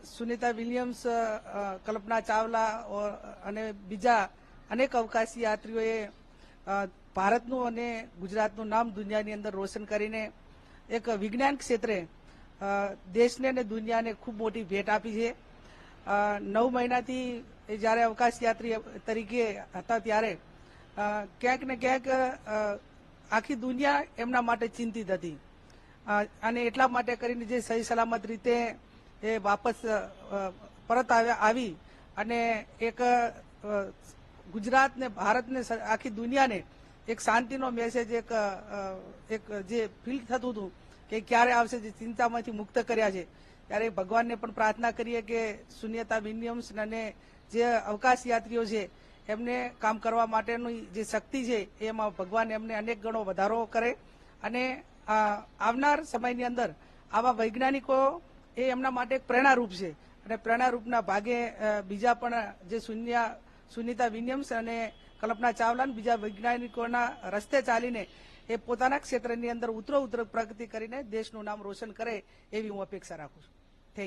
Sunita Williams, Kalpana Chawla અને બીજા અનેક અવકાશી યાત્રીઓએ ભારતનું અને ગુજરાતનું નામ દુનિયાની અંદર રોશન કરીને એક વિજ્ઞાન ક્ષેત્રે દેશને અને દુનિયાને ખૂબ મોટી ભેટ આપી છે. 9 મહિનાથી જ્યારે અવકાશ યાત્રી તરીકે હતા ત્યારે ક્યાંક ને ક્યાંક આખી દુનિયા એમના માટે ચિંતિત હતી અને એટલા માટે કરીને જે સહી સલામત રીતે એ વાપસ પરત આવી અને એક ગુજરાતને, ભારતને, આખી દુનિયાને એક શાંતિનો મેસેજ, એક જે ફીલ થતું હતું કે ક્યારે આવશે, જે ચિંતામાંથી મુક્ત કર્યા છે, ત્યારે ભગવાનને પણ પ્રાર્થના કરીએ કે સુનિતા વિલિયમ્સ અને જે અવકાશ યાત્રીઓ છે એમને કામ કરવા માટેની જે શક્તિ છે એમાં ભગવાન એમને અનેક ગણો વધારો કરે અને આવનાર સમયની અંદર આવા વૈજ્ઞાનિકો એ એમના માટે એક પ્રેરણારૂપ છે અને પ્રેરણારૂપના ભાગે બીજા પણ જે સુનિતા વિલિયમ્સ અને કલ્પના ચાવલા બીજા વૈજ્ઞાનિકોના રસ્તે ચાલીને એ પોતાના ક્ષેત્રની અંદર ઉતરો પ્રગતિ કરીને દેશનું નામ રોશન કરે એવી હું અપેક્ષા રાખું છું.